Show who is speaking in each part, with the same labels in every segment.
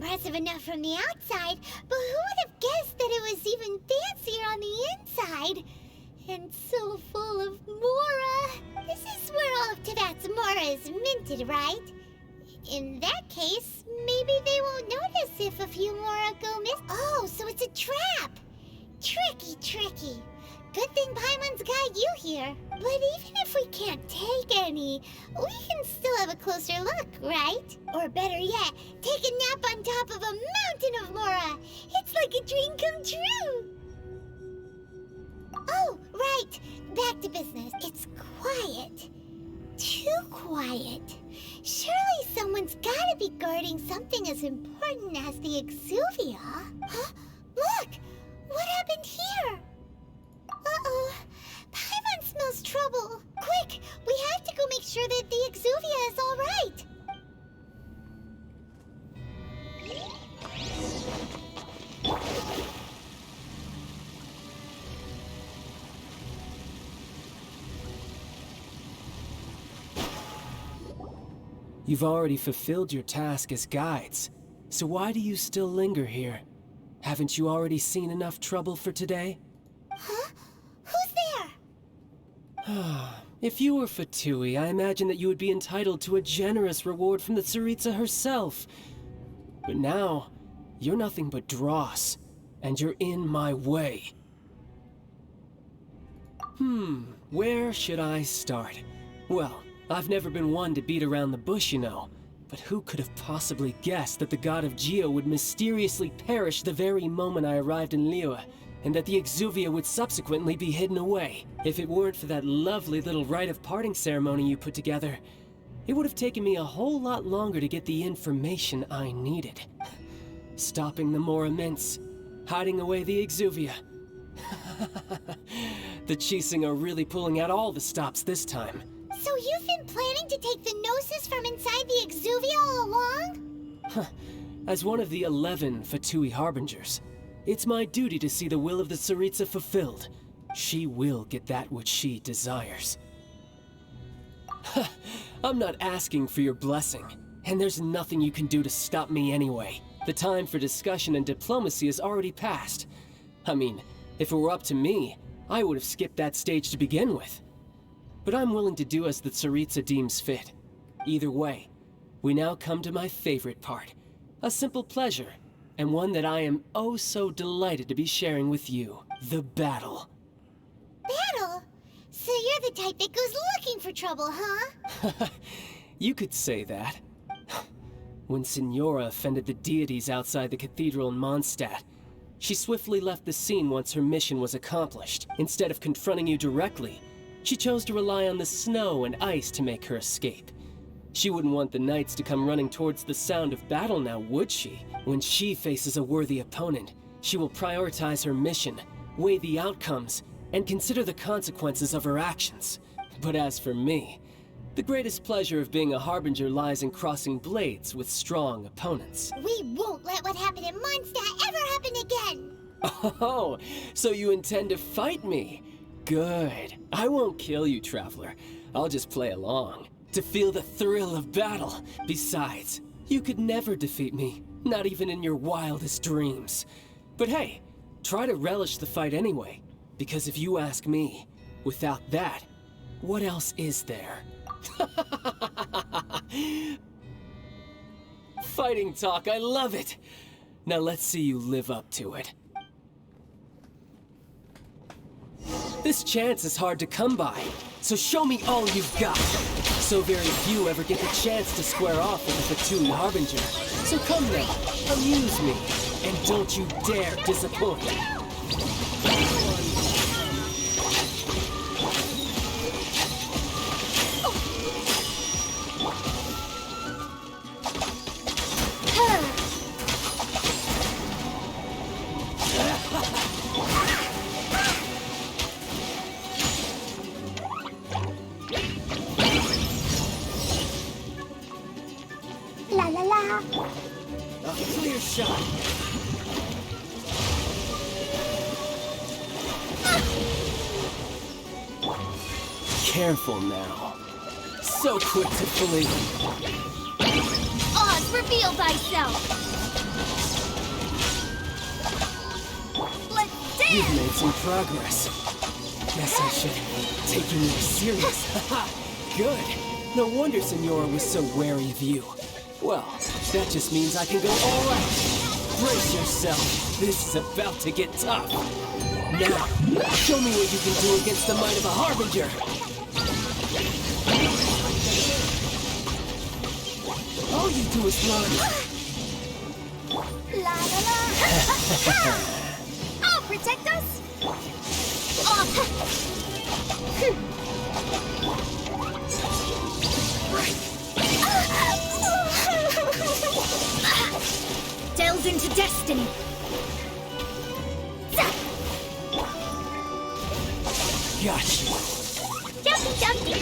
Speaker 1: impressive enough from the outside, but who would have guessed that it was even fancier on the inside? And so full of Mora. This is where all of Teyvat's Mora is minted, right? In that case, maybe they won't notice if a few Mora go miss. Oh, so it's a trap! Tricky, tricky. Good thing Paimon's got you here. But even if we can't take any, we can still have a closer look, right? Or better yet, take a nap on top of a mountain of Mora. It's like a dream come true. Oh, right. Back to business. It's quiet. Too quiet. Surely someone's gotta be guarding something as important as the Exuvia. Huh? Look! What happened here? Uh-oh. Paimon smells trouble. Quick! We have to go make sure that the Exuvia is all right.
Speaker 2: You've already fulfilled your task as guides, so why do you still linger here? Haven't you already seen enough trouble for today?
Speaker 1: Huh? Who's there?
Speaker 2: If you were Fatui, I imagine that you would be entitled to a generous reward from the Tsaritsa herself. But now, you're nothing but dross, and you're in my way. Where should I start? Well, I've never been one to beat around the bush, you know. But who could have possibly guessed that the god of Geo would mysteriously perish the very moment I arrived in Liyue, and that the Exuvia would subsequently be hidden away? If it weren't for that lovely little rite of parting ceremony you put together, it would have taken me a whole lot longer to get the information I needed. Stopping the Mora mints, hiding away the Exuvia. The Chiseng are really pulling out all the stops this time.
Speaker 1: So you've been planning to take the Gnosis from inside the Exuvia all along?
Speaker 2: As one of the 11 Fatui Harbingers, it's my duty to see the will of the Tsaritsa fulfilled. She will get that which she desires. I'm not asking for your blessing, and there's nothing you can do to stop me anyway. The time for discussion and diplomacy has already passed. I mean, if it were up to me, I would have skipped that stage to begin with. But I'm willing to do as the Tsaritsa deems fit. Either way, we now come to my favorite part. A simple pleasure, and one that I am oh so delighted to be sharing with you. The battle.
Speaker 1: Battle? So you're the type that goes looking for trouble, huh?
Speaker 2: You could say that. When Signora offended the deities outside the cathedral in Mondstadt, she swiftly left the scene once her mission was accomplished. Instead of confronting you directly, she chose to rely on the snow and ice to make her escape. She wouldn't want the knights to come running towards the sound of battle now, would she? When she faces a worthy opponent, she will prioritize her mission, weigh the outcomes, and consider the consequences of her actions. But as for me, the greatest pleasure of being a Harbinger lies in crossing blades with strong opponents.
Speaker 1: We won't let what happened in Mondstadt ever happen again!
Speaker 2: Oh, so you intend to fight me? Good. I won't kill you, Traveler. I'll just play along, to feel the thrill of battle. Besides, you could never defeat me, not even in your wildest dreams. But hey, try to relish the fight anyway, because if you ask me, without that, what else is there? Fighting talk, I love it! Now let's see you live up to it. This chance is hard to come by, so show me all you've got. So very few ever get the chance to square off with the Fatui Harbinger. So come now, amuse me, and don't you dare disappoint.
Speaker 1: La la la!
Speaker 2: A clear shot. Careful now. So quick to flee.
Speaker 1: Oz, reveal thyself!
Speaker 2: You've made some progress. Guess I should take you more serious. Haha, good. No wonder Senora was so wary of you. Well, that just means I can go all out. Brace yourself. This is about to get tough. Now, show me what you can do against the might of a Harbinger. All you do is run.
Speaker 1: La la la. I'll protect us.
Speaker 3: Delves into destiny.
Speaker 2: Gotcha.
Speaker 1: Jumpy, jumpy.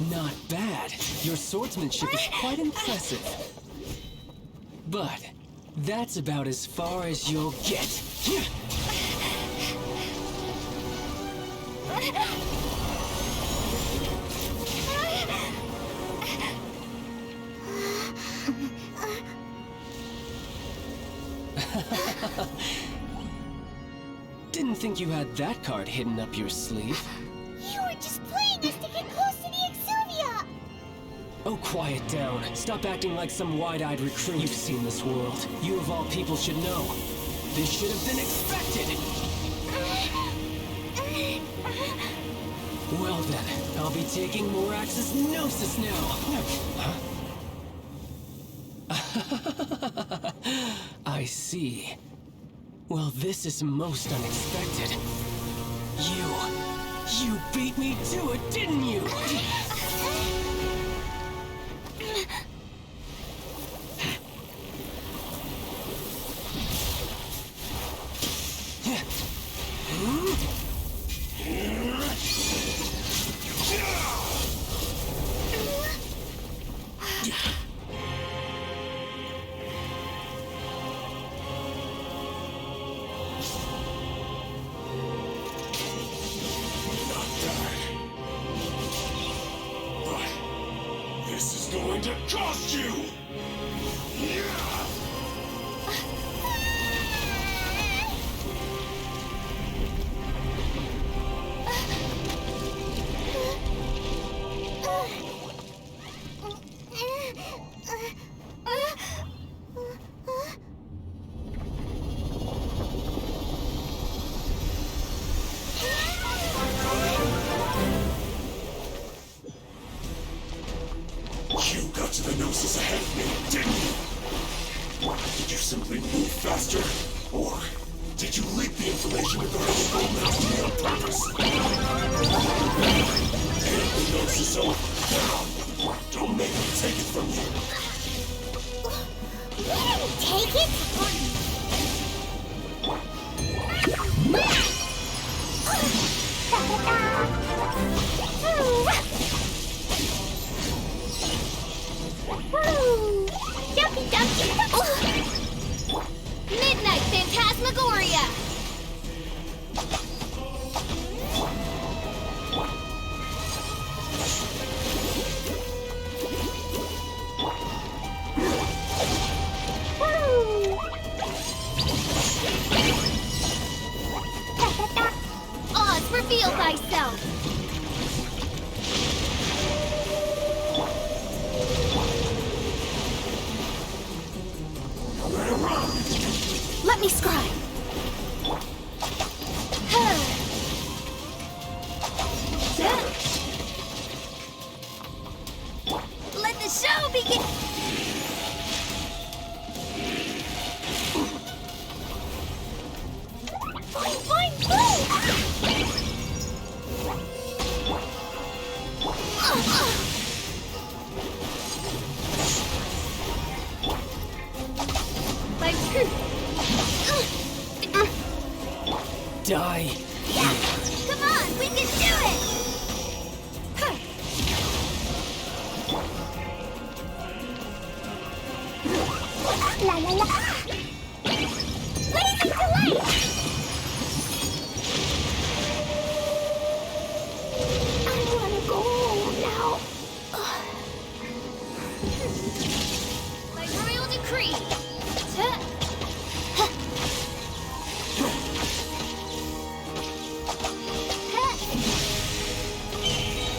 Speaker 2: Not bad. Your swordsmanship is quite impressive. But that's about as far as you'll get. Didn't think you had that card hidden up your sleeve.
Speaker 1: You were just playing us to get close to the Exuvia.
Speaker 2: Oh, quiet down. Stop acting like some wide-eyed recruit. You've seen this world. You of all people should know. This should have been expected. Well then, I'll be taking Morax's Gnosis now. Huh? I see. Well, this is most unexpected. You beat me to it, didn't you?
Speaker 4: This is going to cost you! You got to the Gnosis ahead of me, didn't you? Did you simply move faster? Or did you leak the information regarding the Gold to me on purpose? And the Gnosis over. Now, don't make me take it from you.
Speaker 1: We didn't take it. Jumpy, jumpy.
Speaker 3: Midnight Phantasmagoria! Oz, reveal thyself! Let me scry. Let the show begin.
Speaker 1: Fine, fine, fine.
Speaker 3: By truth.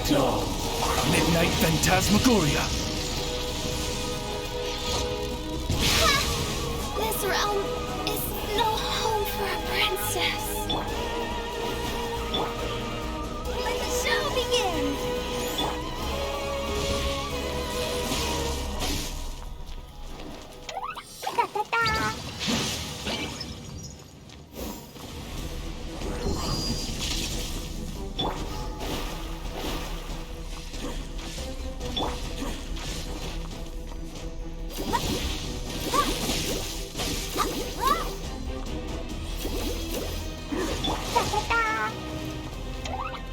Speaker 4: Dawn.
Speaker 5: Midnight Phantasmagoria.
Speaker 3: This realm is no home for a princess. Let the show begin!
Speaker 1: Ta-ta-ta! Ta-ta-ta!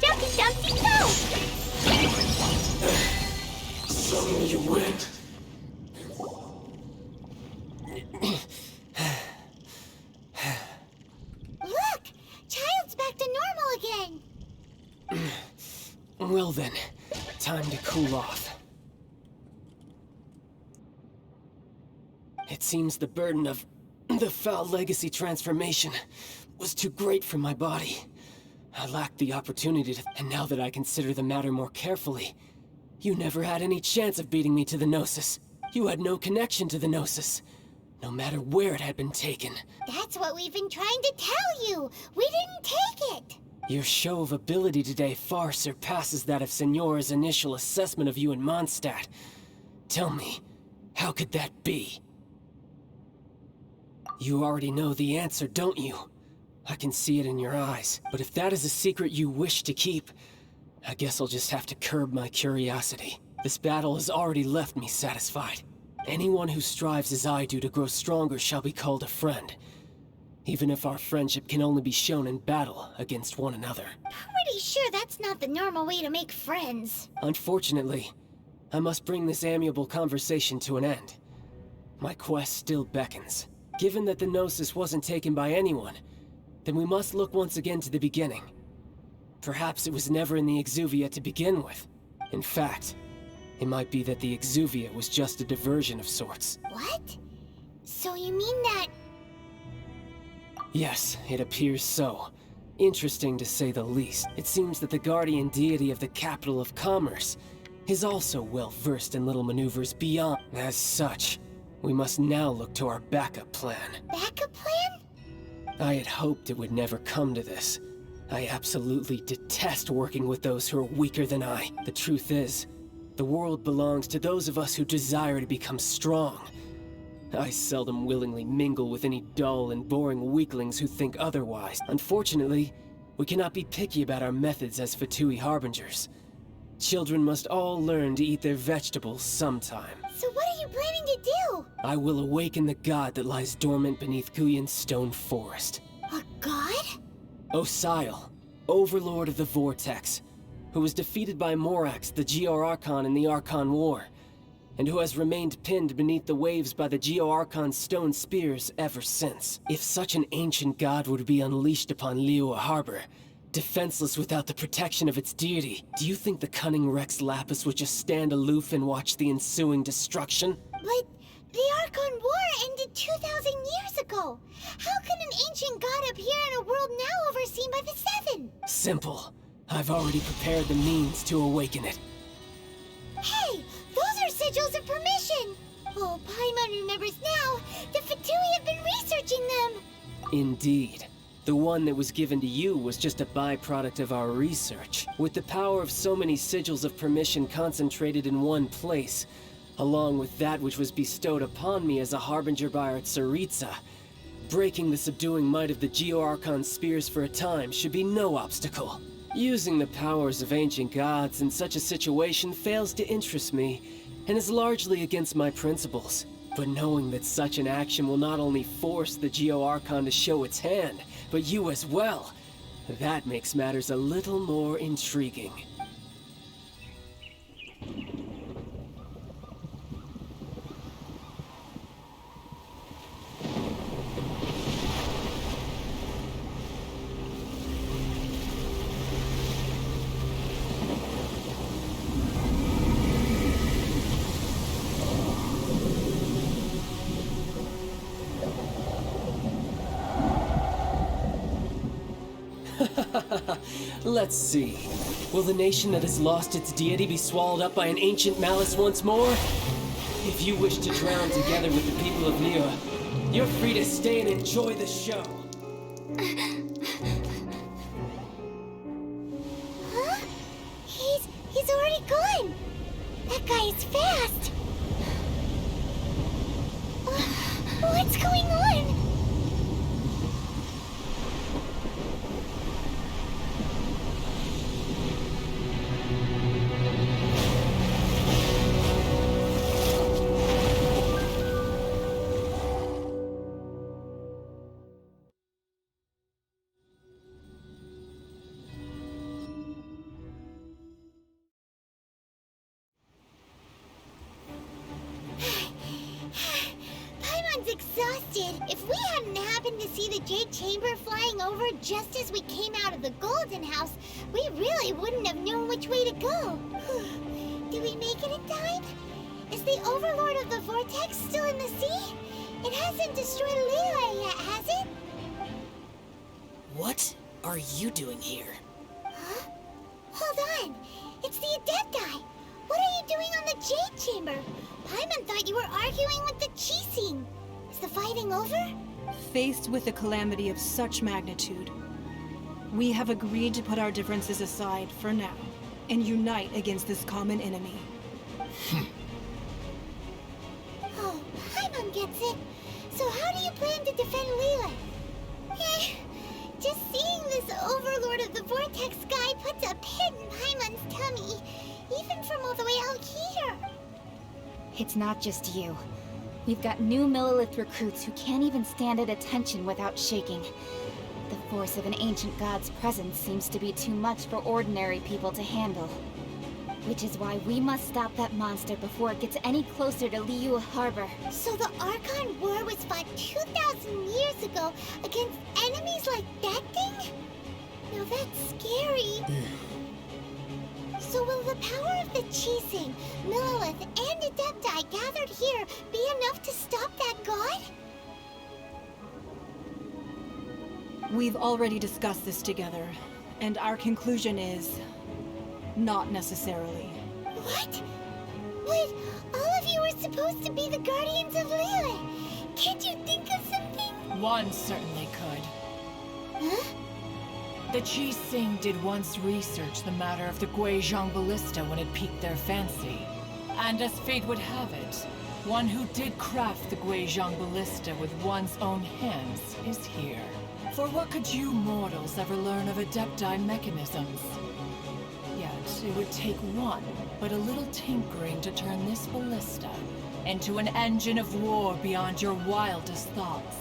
Speaker 1: Jumpy, jumpy, go!
Speaker 4: Suddenly you win.
Speaker 1: Look! Child's back to normal again!
Speaker 2: Well then, time to cool off. It seems the burden of the foul legacy transformation was too great for my body. I lacked the opportunity to, and now that I consider the matter more carefully, you never had any chance of beating me to the Gnosis. You had no connection to the Gnosis, no matter where it had been taken.
Speaker 1: That's what we've been trying to tell you! We didn't take it!
Speaker 2: Your show of ability today far surpasses that of Signora's initial assessment of you in Mondstadt. Tell me, how could that be? You already know the answer, don't you? I can see it in your eyes. But if that is a secret you wish to keep, I guess I'll just have to curb my curiosity. This battle has already left me satisfied. Anyone who strives as I do to grow stronger shall be called a friend, even if our friendship can only be shown in battle against one another.
Speaker 1: Pretty sure that's not the normal way to make friends.
Speaker 2: Unfortunately, I must bring this amiable conversation to an end. My quest still beckons. Given that the Gnosis wasn't taken by anyone, then we must look once again to the beginning. Perhaps it was never in the Exuvia to begin with. In fact, it might be that the Exuvia was just a diversion of sorts.
Speaker 1: What? So you mean that...
Speaker 2: Yes, it appears so. Interesting to say the least. It seems that the guardian deity of the capital of commerce is also well versed in little maneuvers beyond. As such, we must now look to our backup plan.
Speaker 1: backup plan?
Speaker 2: I had hoped it would never come to this. I absolutely detest working with those who are weaker than I. The truth is, the world belongs to those of us who desire to become strong. I seldom willingly mingle with any dull and boring weaklings who think otherwise. Unfortunately, we cannot be picky about our methods as Fatui Harbingers. Children must all learn to eat their vegetables sometime.
Speaker 1: So what are you planning to do?
Speaker 2: I will awaken the god that lies dormant beneath Guyan's stone forest.
Speaker 1: A god?
Speaker 2: Osial, overlord of the Vortex, who was defeated by Morax, the Geo-Archon in the Archon War, and who has remained pinned beneath the waves by the Geo-Archon's stone spears ever since. If such an ancient god were to be unleashed upon Liyue Harbor, defenseless without the protection of its deity, do you think the cunning Rex Lapis would just stand aloof and watch the ensuing destruction?
Speaker 1: But the Archon War ended 2,000 years ago. How can an ancient god appear in a world now overseen by the Seven?
Speaker 2: Simple. I've already prepared the means to awaken it.
Speaker 1: Hey, those are sigils of permission. Oh, Paimon remembers now. The Fatui have been researching them.
Speaker 2: Indeed. The one that was given to you was just a byproduct of our research. With the power of so many sigils of permission concentrated in one place, along with that which was bestowed upon me as a harbinger by our Tsaritsa, breaking the subduing might of the Geo-Archon spears for a time should be no obstacle. Using the powers of ancient gods in such a situation fails to interest me, and is largely against my principles. But knowing that such an action will not only force the Geo-Archon to show its hand, but you as well, that makes matters a little more intriguing. Let's see. Will the nation that has lost its deity be swallowed up by an ancient malice once more? If you wish to drown together with the people of Liyue, you're free to stay and enjoy the show.
Speaker 1: Huh? He's already gone. That guy is fast. What's going on? Exhausted. If we hadn't happened to see the Jade Chamber flying over just as we came out of the Golden House, we really wouldn't have known which way to go. Did we make it in time? Is the Overlord of the Vortex still in the sea? It hasn't destroyed Liyue yet, has it?
Speaker 6: What are you doing here?
Speaker 1: Huh? Hold on. It's the Adepti. What are you doing on the Jade Chamber? Paimon thought you were arguing with the Qixing. Is the fighting over?
Speaker 7: Faced with a calamity of such magnitude, we have agreed to put our differences aside for now and unite against this common enemy.
Speaker 1: Oh, Paimon gets it. So how do you plan to defend Liyue? Just seeing this Overlord of the Vortex guy puts a pit in Paimon's tummy, even from all the way out here.
Speaker 3: It's not just you. We've got new Millelith recruits who can't even stand at attention without shaking. The force of an ancient god's presence seems to be too much for ordinary people to handle. Which is why we must stop that monster before it gets any closer to Liyue Harbor.
Speaker 1: So the Archon War was fought 2,000 years ago against enemies like that thing? Now that's scary. So will the power of the Qixing, Millelith, and Adepti gathered here be enough to stop that god?
Speaker 7: We've already discussed this together, and our conclusion is... not necessarily.
Speaker 1: What? But all of you were supposed to be the guardians of Liyue. Can't you think of something?
Speaker 8: One certainly could.
Speaker 1: Huh?
Speaker 8: The Qixing did once research the matter of the Guizhong Ballista when it piqued their fancy. And as fate would have it, one who did craft the Guizhong Ballista with one's own hands is here. For what could you mortals ever learn of Adepti mechanisms? Yet, it would take one, but a little tinkering to turn this ballista into an engine of war beyond your wildest thoughts.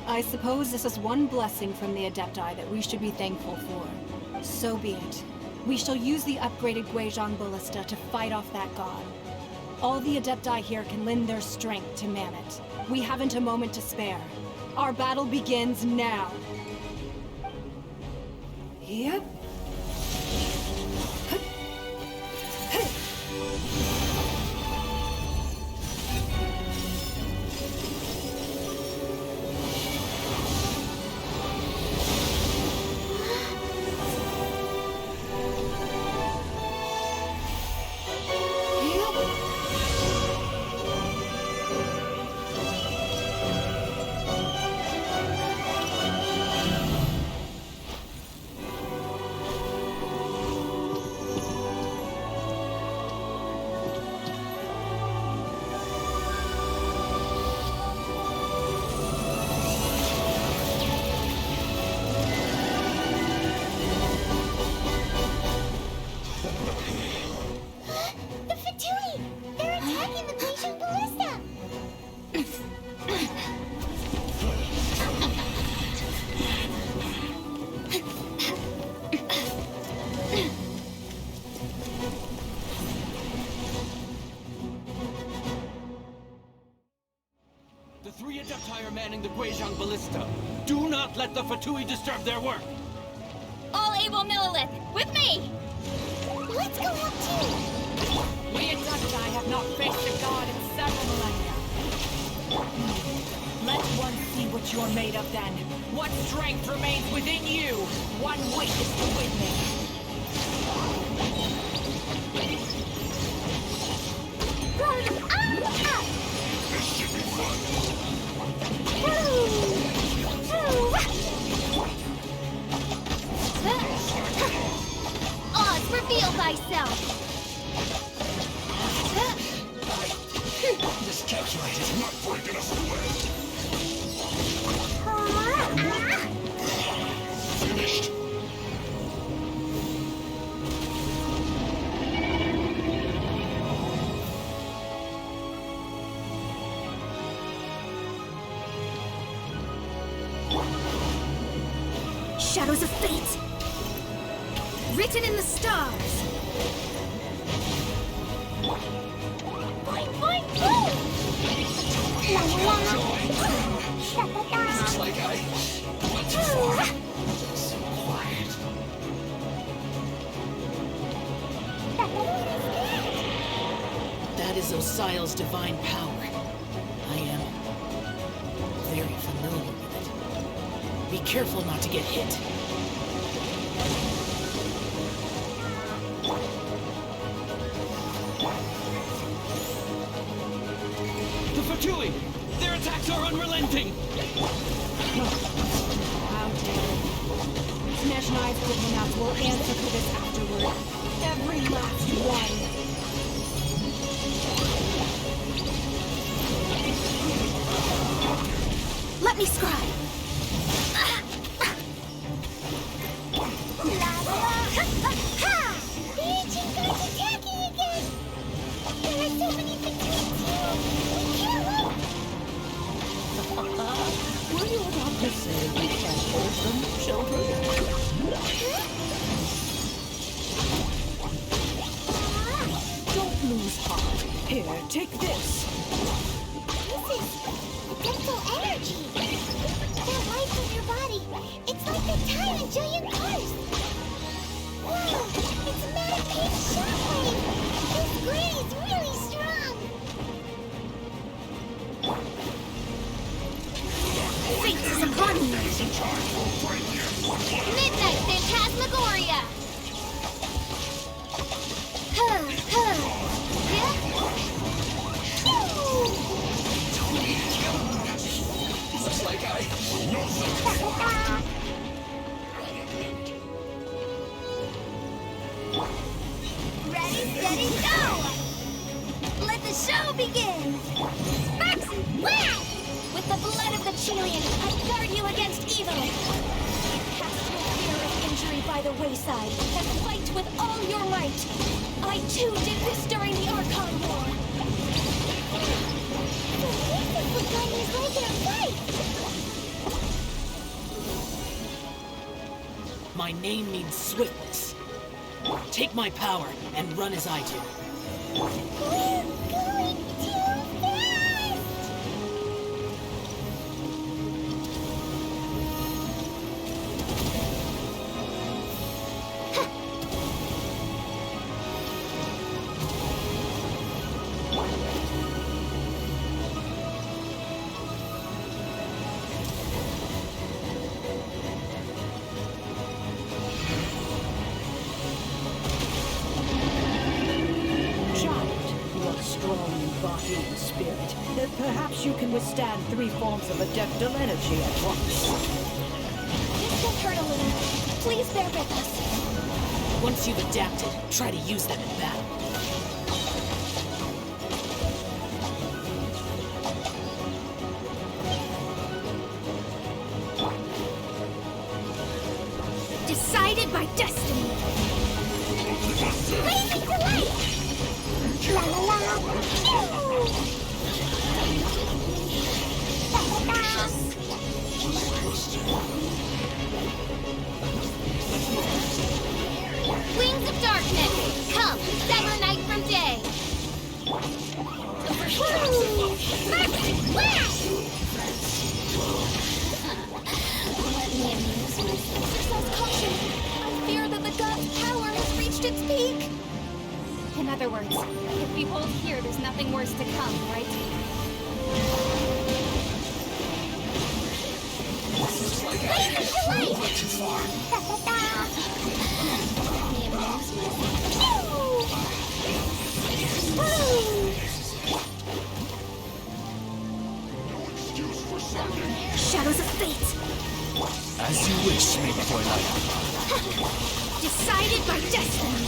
Speaker 7: I suppose this is one blessing from the Adepti that we should be thankful for. So be it. We shall use the upgraded Guizhong Ballista to fight off that god. All the Adepti here can lend their strength to man it. We haven't a moment to spare. Our battle begins now. Yep.
Speaker 9: The three Adepti are manning the Guizhong Ballista. Do not let the Fatui disturb their work!
Speaker 3: All able Millelith, with me!
Speaker 1: Let's go out too!
Speaker 8: We Adepti have not faced a god in several millennia. Let one see what you're made of then. What strength remains within you? One witness to witness.
Speaker 1: Oz, reveal thyself!
Speaker 4: Miscalculated, not breaking us away. Finished.
Speaker 3: Shadows of fate! Written in the stars!
Speaker 1: Boing, boing, boing! La la la!
Speaker 4: Looks like I went too far. So quiet.
Speaker 6: That is Osial's divine power. I am very familiar with it. Be careful not to get hit.
Speaker 9: The Fatui! Their attacks are unrelenting!
Speaker 7: How dare you. Smash Knives diplomats will answer for this afterward. Every last one.
Speaker 3: Let me scribe!
Speaker 1: The ancient gods attacking again! There are so many between you! We can't win!
Speaker 10: Were you about to say we can't hold them, children? Don't lose heart. Here, take this.
Speaker 1: This is dental energy! That light from your body, it's like the time in Julian Cars! Whoa! It's a man-made shockwave! This grid is really strong!
Speaker 3: Fate is upon me!
Speaker 1: Midnight Phantasmagoria!
Speaker 4: Looks like I know
Speaker 1: Ready, steady, go! Let the show begin! Sparks and flash! With the blood of the Chilean, I guard you against evil! Cast your fear of injury by the wayside, and fight with all your might! I too did this during the Archon War! So this is what got me right there fight!
Speaker 6: My name means swiftness. Take my power and run as I do.
Speaker 1: We're going too fast!
Speaker 10: Body and spirit, then perhaps you can withstand 3 forms of adeptal energy at once.
Speaker 1: This will hurt a little. Please bear with us.
Speaker 6: Once you've adapted, try to use them in battle.
Speaker 3: Decided by destiny!
Speaker 1: Blazing delight! La la la! Wings of darkness, come, sever night from day. Let me amuse myself. Exercise caution. I fear that the god's power has reached its peak.
Speaker 3: In other words, if we hold here, there's nothing worse to come, right?
Speaker 4: Not too far. No excuse for slacking.
Speaker 1: Shadows of fate.
Speaker 5: As you wish, maid Twilight.
Speaker 1: Decided by destiny.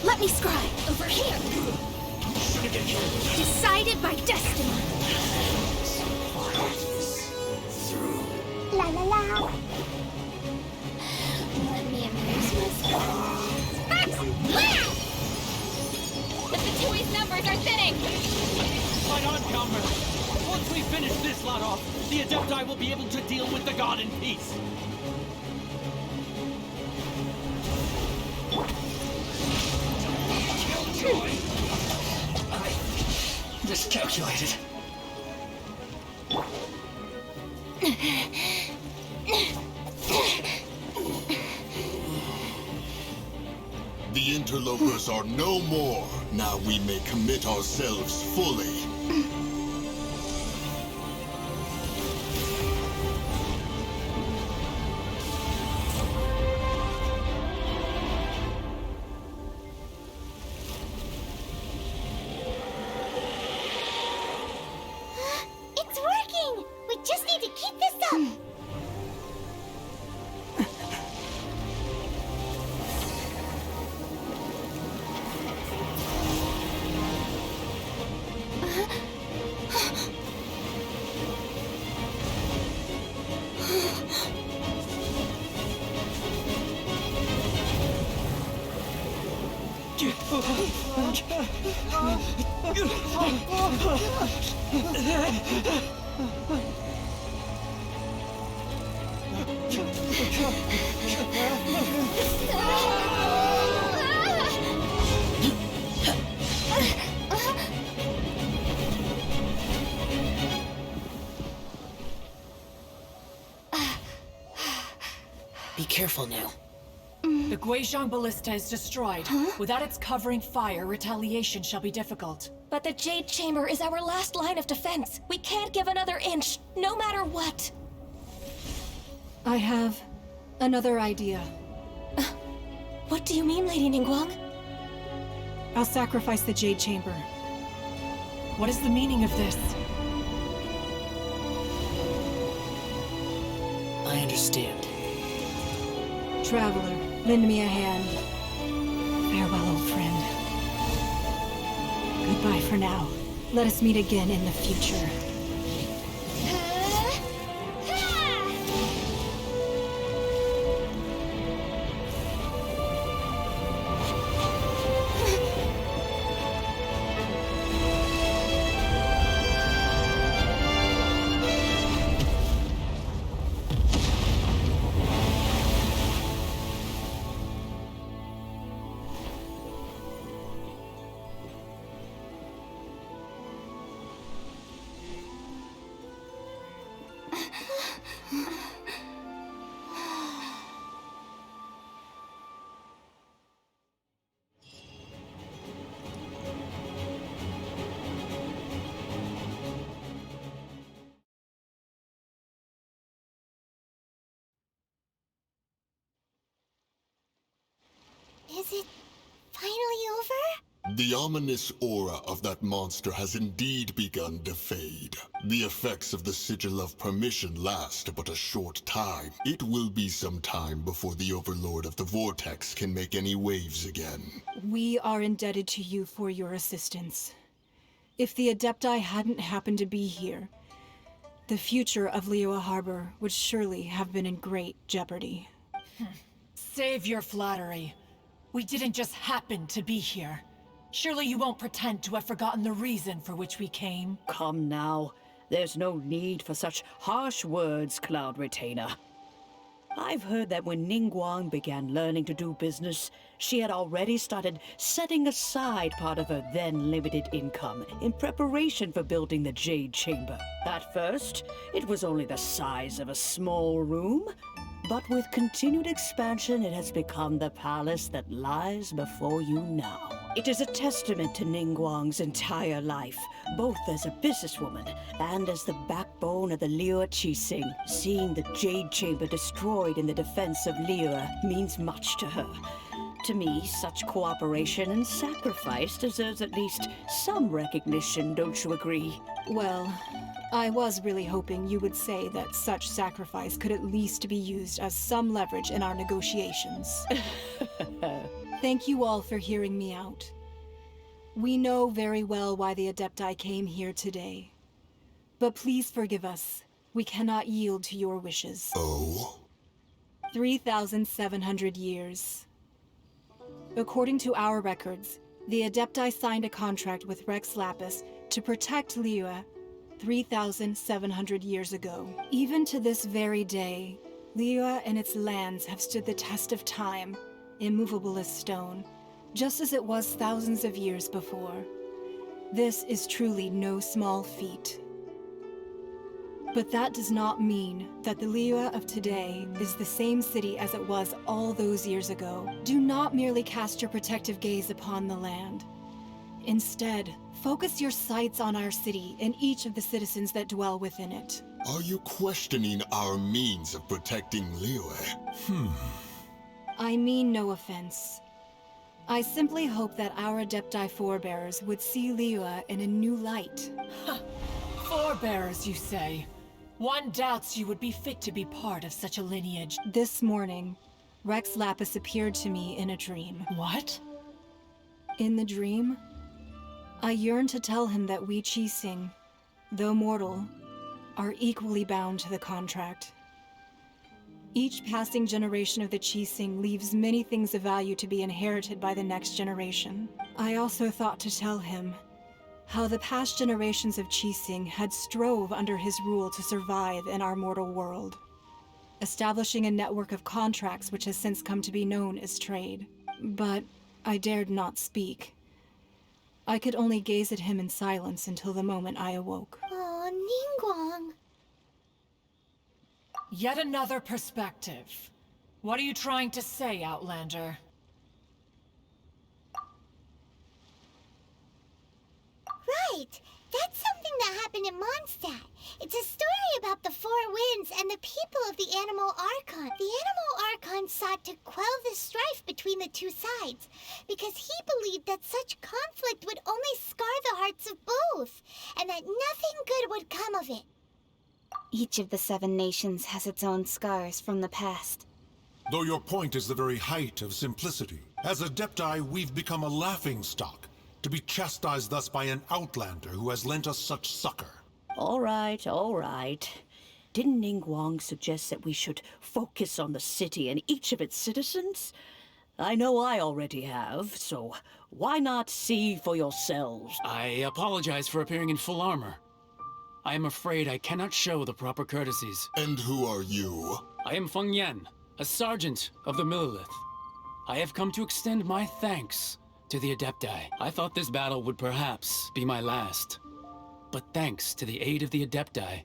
Speaker 1: Let me scribe over here. Decided by destiny. La la la. Let me amuse myself.
Speaker 3: The Fatui's numbers are thinning!
Speaker 9: Fight on, Calmer! Once we finish this lot off, the Adepti will be able to deal with the god in peace.
Speaker 5: I miscalculated.
Speaker 4: The interlopers are no more. Now we may commit ourselves fully.
Speaker 1: It's working! We just need to keep this up!
Speaker 6: Be careful now.
Speaker 8: The Guizhong Ballista is destroyed. Without its covering fire, retaliation shall be difficult.
Speaker 3: But the Jade Chamber is our last line of defense. We can't give another inch, no matter what.
Speaker 7: I have another idea.
Speaker 3: What do you mean, Lady Ningguang?
Speaker 7: I'll sacrifice the Jade Chamber.
Speaker 8: What is the meaning of this?
Speaker 6: I understand.
Speaker 7: Traveler, lend me a hand. Farewell, old friend. Goodbye for now. Let us meet again in the future.
Speaker 1: Is it finally over?
Speaker 4: The ominous aura of that monster has indeed begun to fade. The effects of the Sigil of Permission last but a short time. It will be some time before the Overlord of the Vortex can make any waves again.
Speaker 7: We are indebted to you for your assistance. If the Adepti hadn't happened to be here, the future of Liyue Harbor would surely have been in great jeopardy.
Speaker 8: Save your flattery. We didn't just happen to be here. Surely you won't pretend to have forgotten the reason for which we came.
Speaker 10: Come now. There's no need for such harsh words, Cloud Retainer. I've heard that when Ningguang began learning to do business, she had already started setting aside part of her then limited income in preparation for building the Jade Chamber. At first, it was only the size of a small room, But with continued expansion, it has become the palace that lies before you now. It is a testament to Ningguang's entire life, both as a businesswoman and as the backbone of the Liyue Qixing. Seeing the Jade Chamber destroyed in the defense of Liyue means much to her. To me, such cooperation and sacrifice deserves at least some recognition, don't you agree?
Speaker 7: Well, I was really hoping you would say that such sacrifice could at least be used as some leverage in our negotiations. Thank you all for hearing me out. We know very well why the Adepti came here today. But please forgive us. We cannot yield to your wishes.
Speaker 4: Oh?
Speaker 7: 3,700 years. According to our records, the Adepti signed a contract with Rex Lapis to protect Liyue 3,700 years ago. Even to this very day, Liyue and its lands have stood the test of time, immovable as stone, just as it was thousands of years before. This is truly no small feat. But that does not mean that the Liyue of today is the same city as it was all those years ago. Do not merely cast your protective gaze upon the land. Instead, focus your sights on our city and each of the citizens that dwell within it.
Speaker 4: Are you questioning our means of protecting Liyue?
Speaker 7: I mean no offense. I simply hope that our Adepti forebears would see Liyue in a new light.
Speaker 8: Forebearers, you say? One doubts you would be fit to be part of such a lineage.
Speaker 7: This morning, Rex Lapis appeared to me in a dream.
Speaker 8: What?
Speaker 7: In the dream, I yearned to tell him that we Qixing, though mortal, are equally bound to the contract. Each passing generation of the Qixing leaves many things of value to be inherited by the next generation. I also thought to tell him how the past generations of Qixing had strove under his rule to survive in our mortal world, establishing a network of contracts which has since come to be known as trade. But I dared not speak. I could only gaze at him in silence until the moment I awoke.
Speaker 1: Oh, Ningguang.
Speaker 8: Yet another perspective. What are you trying to say, Outlander?
Speaker 1: Right! That's something that happened in Mondstadt. It's a story about the Four Winds and the people of the Animal Archon. The Animal Archon sought to quell the strife between the two sides, because he believed that such conflict would only scar the hearts of both, and that nothing good would come of it.
Speaker 3: Each of the 7 nations has its own scars from the past.
Speaker 11: Though your point is the very height of simplicity. As Adepti, we've become a laughingstock, to be chastised thus by an outlander who has lent us such succor.
Speaker 10: All right, all right. Didn't Ningguang suggest that we should focus on the city and each of its citizens? I know I already have, so why not see for yourselves?
Speaker 5: I apologize for appearing in full armor. I am afraid I cannot show the proper courtesies.
Speaker 4: And who are you?
Speaker 5: I am Feng Yan, a sergeant of the Millelith. I have come to extend my thanks to the Adepti. I thought this battle would perhaps be my last. But thanks to the aid of the Adepti,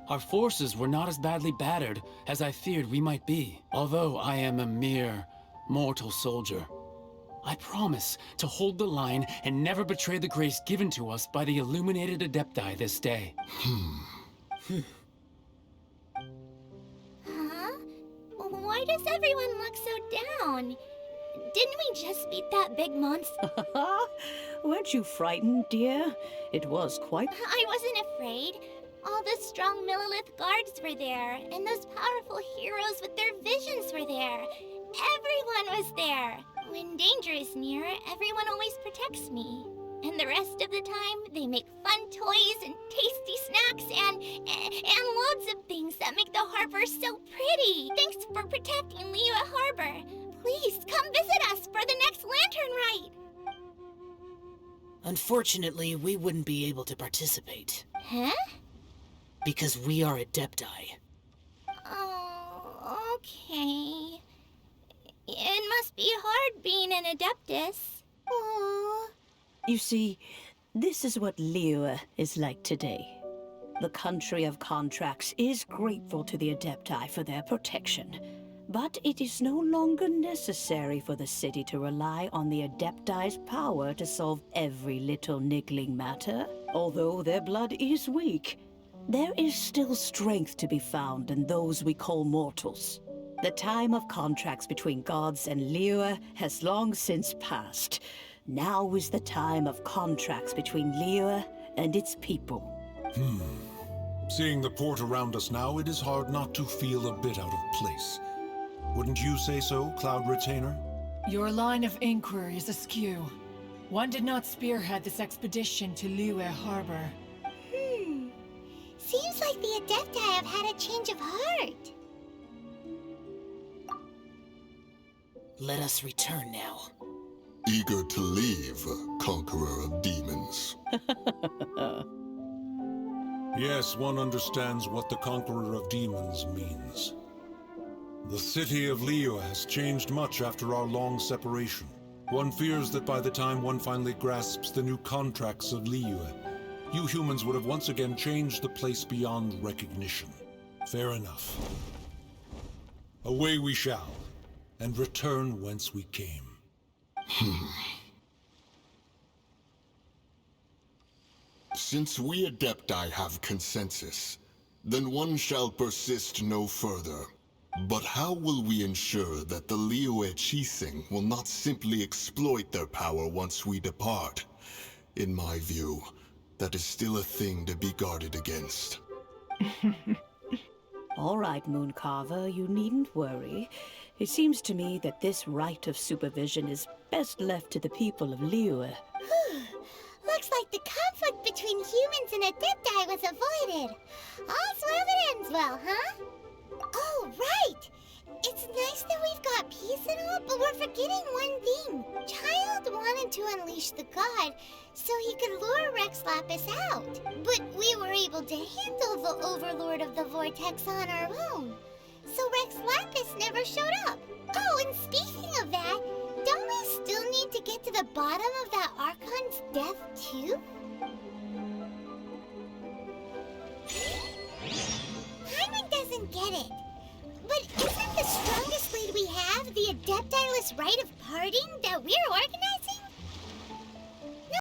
Speaker 5: our forces were not as badly battered as I feared we might be. Although I am a mere mortal soldier, I promise to hold the line and never betray the grace given to us by the illuminated Adepti this day.
Speaker 1: Huh? Why does everyone look so down? Didn't we just beat that big monster?
Speaker 10: Weren't you frightened, dear? It was quite...
Speaker 1: I wasn't afraid. All the strong Millelith guards were there, and those powerful heroes with their visions were there. Everyone was there. When danger is near, everyone always protects me. And the rest of the time, they make fun toys and tasty snacks and loads of things that make the harbor so pretty. Thanks for protecting Liyue Harbor. Please come visit us for the next lantern rite.
Speaker 6: Unfortunately, we wouldn't be able to participate.
Speaker 1: Huh?
Speaker 6: Because we are Adepti.
Speaker 1: Oh, okay. It must be hard being an Adeptus. Aww.
Speaker 10: You see, this is what Liyue is like today. The country of contracts is grateful to the Adepti for their protection. But it is no longer necessary for the city to rely on the Adepti's power to solve every little niggling matter. Although their blood is weak, there is still strength to be found in those we call mortals. The time of contracts between gods and Liyue has long since passed. Now is the time of contracts between Liyue and its people.
Speaker 11: Seeing the port around us now, it is hard not to feel a bit out of place. Wouldn't you say so, Cloud Retainer?
Speaker 8: Your line of inquiry is askew. One did not spearhead this expedition to Liyue Harbor.
Speaker 1: Seems like the Adepti have had a change of heart.
Speaker 6: Let us return now.
Speaker 4: Eager to leave, Conqueror of Demons.
Speaker 11: Yes, one understands what the Conqueror of Demons means. The city of Liyue has changed much after our long separation. One fears that by the time one finally grasps the new contracts of Liyue, you humans would have once again changed the place beyond recognition. Fair enough. Away we shall, and return whence we came.
Speaker 4: Since we Adepti have consensus, then one shall persist no further. But how will we ensure that the Liyue Qixing will not simply exploit their power once we depart? In my view, that is still a thing to be guarded against.
Speaker 10: All right, Mooncarver, you needn't worry. It seems to me that this right of supervision is best left to the people of Liyue.
Speaker 1: Looks like the conflict between humans and Adepti was avoided. All's well that ends well, huh? Oh, right! It's nice that we've got peace and all, but we're forgetting one thing. Child wanted to unleash the god so he could lure Rex Lapis out. But we were able to handle the Overlord of the Vortex on our own. So Rex Lapis never showed up. Oh, and speaking of that, don't we still need to get to the bottom of that Archon's death, too? Hyman doesn't get it. But isn't the strongest lead we have the Adeptiless right of parting that we're